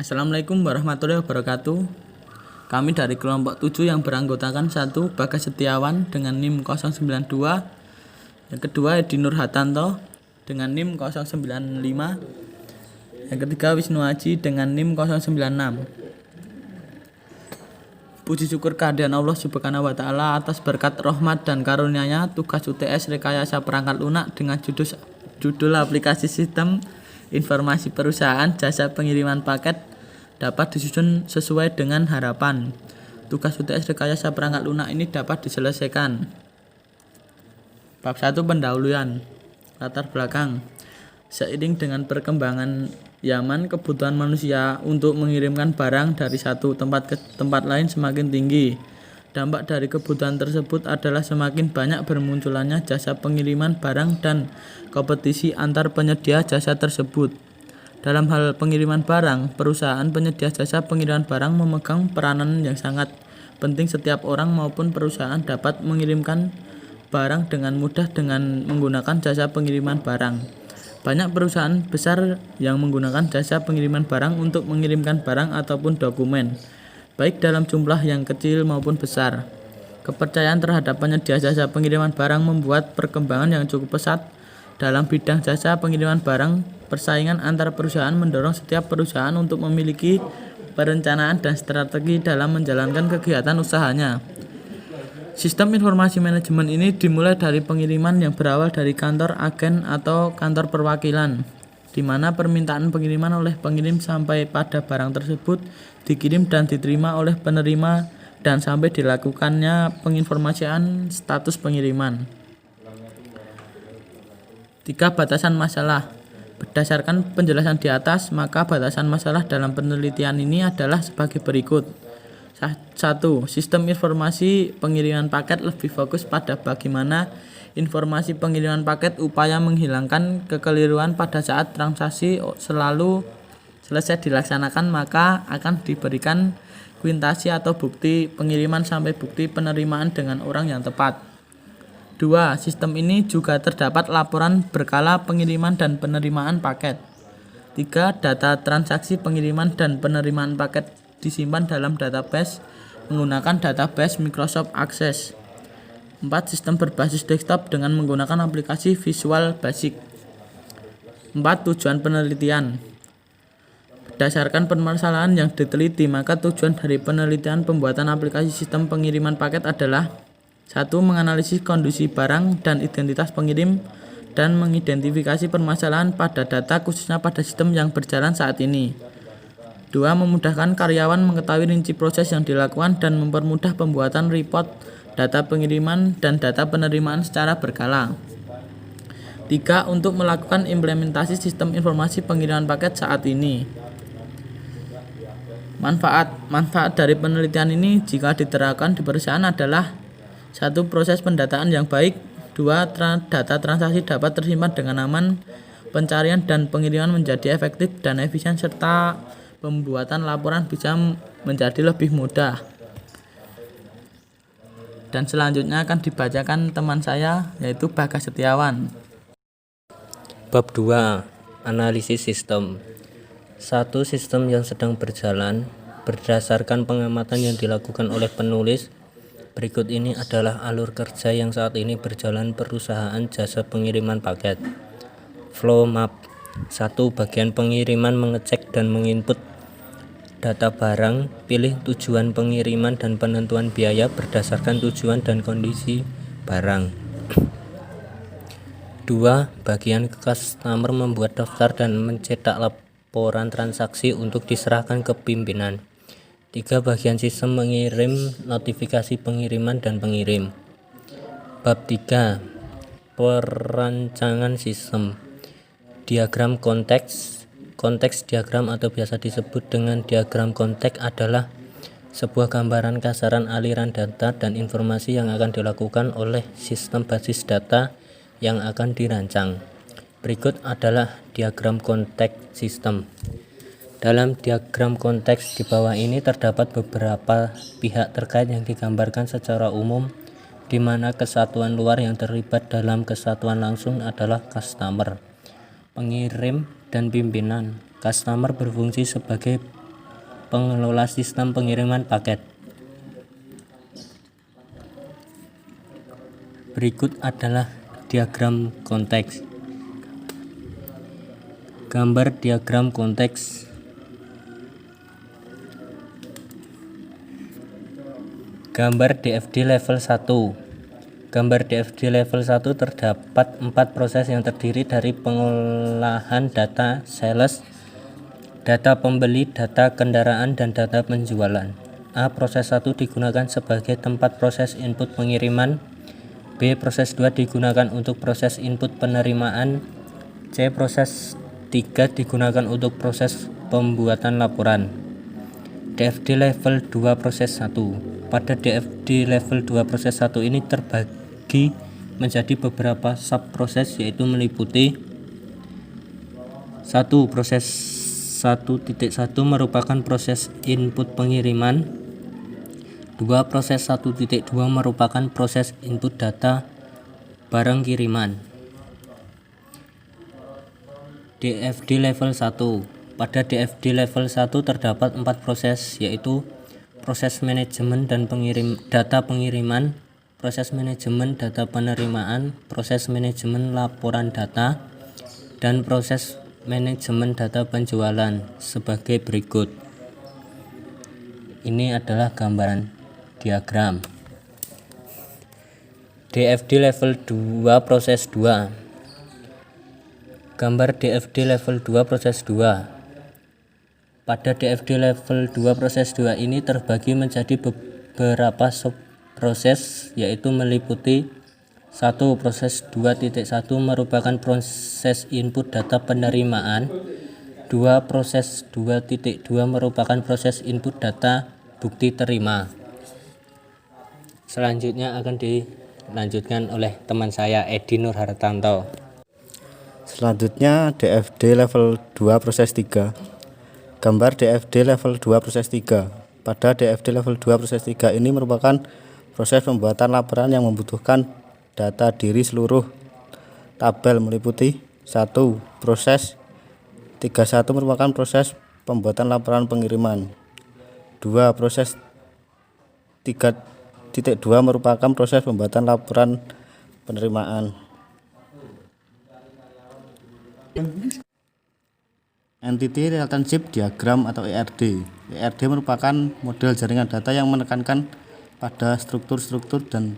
Assalamualaikum warahmatullahi wabarakatuh. Kami dari kelompok 7 yang beranggotakan 1 Bagas Setiawan dengan NIM 092, yang kedua Edi Nur Hatanto dengan NIM 095, yang ketiga Wisnu Aji dengan NIM 096. Puji syukur kehadiran Allah Subhanahu wa Ta'ala atas berkat rahmat dan karunia-Nya, tugas UTS rekayasa perangkat lunak dengan judul aplikasi sistem informasi perusahaan jasa pengiriman paket dapat disusun sesuai dengan harapan. Tugas UTS rekayasa perangkat lunak ini dapat diselesaikan. Bab 1 pendahuluan. Latar belakang. Seiring dengan perkembangan zaman, kebutuhan manusia untuk mengirimkan barang dari satu tempat ke tempat lain semakin tinggi. Dampak dari kebutuhan tersebut adalah semakin banyak bermunculannya jasa pengiriman barang dan kompetisi antar penyedia jasa tersebut. Dalam hal pengiriman barang, perusahaan penyedia jasa pengiriman barang memegang peranan yang sangat penting. Setiap orang maupun perusahaan dapat mengirimkan barang dengan mudah dengan menggunakan jasa pengiriman barang. Banyak perusahaan besar yang menggunakan jasa pengiriman barang untuk mengirimkan barang ataupun dokumen, baik dalam jumlah yang kecil maupun besar. Kepercayaan terhadap penyedia jasa pengiriman barang membuat perkembangan yang cukup pesat dalam bidang jasa pengiriman barang. Persaingan antar perusahaan mendorong setiap perusahaan untuk memiliki perencanaan dan strategi dalam menjalankan kegiatan usahanya. Sistem informasi manajemen ini dimulai dari pengiriman yang berawal dari kantor agen atau kantor perwakilan, di mana permintaan pengiriman oleh pengirim sampai pada barang tersebut dikirim dan diterima oleh penerima dan sampai dilakukannya penginformasian status pengiriman. 3. Batasan masalah. Berdasarkan penjelasan di atas, maka batasan masalah dalam penelitian ini adalah sebagai berikut. 1. Sistem informasi pengiriman paket lebih fokus pada bagaimana informasi pengiriman paket upaya menghilangkan kekeliruan pada saat transaksi selalu selesai dilaksanakan, maka akan diberikan kuitasi atau bukti pengiriman sampai bukti penerimaan dengan orang yang tepat. 2. Sistem ini juga terdapat laporan berkala pengiriman dan penerimaan paket. 3. Data transaksi pengiriman dan penerimaan paket disimpan dalam database menggunakan database Microsoft Access. 4. Sistem berbasis desktop dengan menggunakan aplikasi Visual Basic. 4. Tujuan penelitian. Berdasarkan permasalahan yang diteliti, maka tujuan dari penelitian pembuatan aplikasi sistem pengiriman paket adalah 1. Menganalisis kondisi barang dan identitas pengirim dan mengidentifikasi permasalahan pada data khususnya pada sistem yang berjalan saat ini. 2. Memudahkan karyawan mengetahui rinci proses yang dilakukan dan mempermudah pembuatan report data pengiriman dan data penerimaan secara berkala. 3. Untuk melakukan implementasi sistem informasi pengiriman paket saat ini. Manfaat dari penelitian ini jika diterapkan di perusahaan adalah 1. Proses pendataan yang baik. 2. Data transaksi dapat tersimpan dengan aman. Pencarian dan pengiriman menjadi efektif dan efisien, serta pembuatan laporan bisa menjadi lebih mudah. Dan selanjutnya akan dibacakan teman saya, yaitu Bagas Setiawan. Bab 2. Analisis sistem. 1. Sistem yang sedang berjalan. Berdasarkan pengamatan yang dilakukan oleh penulis, berikut ini adalah alur kerja yang saat ini berjalan perusahaan jasa pengiriman paket. Flow map. 1. Bagian pengiriman mengecek dan menginput data barang, pilih tujuan pengiriman dan penentuan biaya berdasarkan tujuan dan kondisi barang. 2. Bagian customer membuat daftar dan mencetak laporan transaksi untuk diserahkan ke pimpinan. 3. Bagian sistem mengirim notifikasi pengiriman dan pengirim. Bab 3. Perancangan sistem. Diagram konteks. Konteks diagram atau biasa disebut dengan diagram konteks adalah sebuah gambaran kasaran aliran data dan informasi yang akan dilakukan oleh sistem basis data yang akan dirancang. Berikut adalah diagram konteks sistem. Dalam diagram konteks di bawah ini terdapat beberapa pihak terkait yang digambarkan secara umum, di mana kesatuan luar yang terlibat dalam kesatuan langsung adalah customer, pengirim, dan pimpinan. Customer berfungsi sebagai pengelola sistem pengiriman paket. Berikut adalah diagram konteks. Gambar diagram konteks. Gambar DFD level 1. Gambar DFD level 1 terdapat 4 proses yang terdiri dari pengolahan data sales, data pembeli, data kendaraan, dan data penjualan. A. Proses 1 digunakan sebagai tempat proses input pengiriman. B. Proses 2 digunakan untuk proses input penerimaan. C. Proses 3 digunakan untuk proses pembuatan laporan. DFD level 2 proses 1. Pada DFD level 2 proses 1 ini terbagi menjadi beberapa subproses, yaitu meliputi 1. Proses 1.1 merupakan proses input pengiriman. 2. Proses 1.2 merupakan proses input data barang kiriman. DFD level 1. Pada DFD level 1 terdapat 4 proses, yaitu proses manajemen dan data pengiriman, proses manajemen data penerimaan, proses manajemen laporan data, dan proses manajemen data penjualan sebagai berikut. Ini adalah gambaran diagram. DFD level 2 proses 2. Gambar DFD level 2 proses 2. Pada DFD level 2 proses 2 ini terbagi menjadi beberapa subproses, yaitu meliputi 1. Proses 2.1 merupakan proses input data penerimaan. 2. Proses 2.2 merupakan proses input data bukti terima. Selanjutnya akan dilanjutkan oleh teman saya Edi Nurhartanto. Selanjutnya DFD level 2 proses 3. Gambar DFD level 2 proses 3. Pada DFD level 2 proses 3 ini merupakan proses pembuatan laporan yang membutuhkan data diri seluruh tabel meliputi 1. Proses 31 merupakan proses pembuatan laporan pengiriman. 2. Proses 3.2 merupakan proses pembuatan laporan penerimaan. Entity Relationship Diagram atau ERD. ERD merupakan model jaringan data yang menekankan pada struktur-struktur dan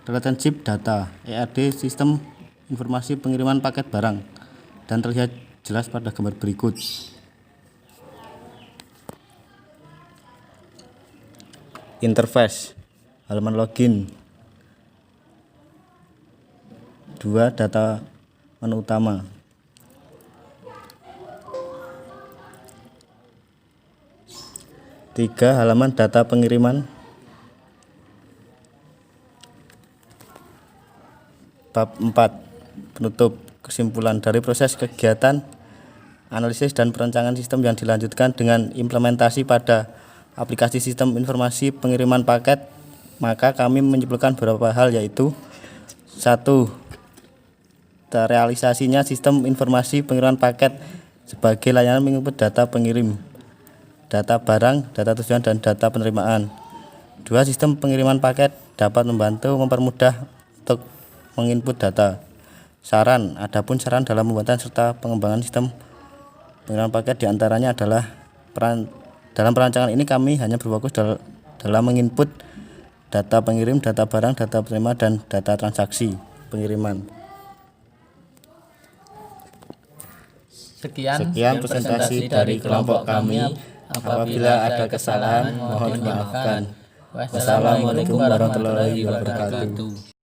relationship data. ERD sistem informasi pengiriman paket barang dan terlihat jelas pada gambar berikut. Interface, halaman login. 2. Data menu utama. 3. Halaman data pengiriman. Bab 4. Penutup. Kesimpulan dari proses kegiatan analisis dan perencanaan sistem yang dilanjutkan dengan implementasi pada aplikasi sistem informasi pengiriman paket, maka kami menyimpulkan beberapa hal, yaitu 1. Terrealisasinya sistem informasi pengiriman paket sebagai layanan menginput data pengirim, data barang, data tujuan, dan data penerimaan. 2. Sistem pengiriman paket dapat mempermudah untuk menginput data. Saran. Adapun saran dalam pembuatan serta pengembangan sistem pengiriman paket diantaranya adalah dalam perancangan ini kami hanya berfokus dalam menginput data pengirim, data barang, data penerima, dan data transaksi pengiriman. Sekian presentasi dari kelompok kami. Apabila ada kesalahan, mohon dimaafkan. Wassalamualaikum warahmatullahi wabarakatuh.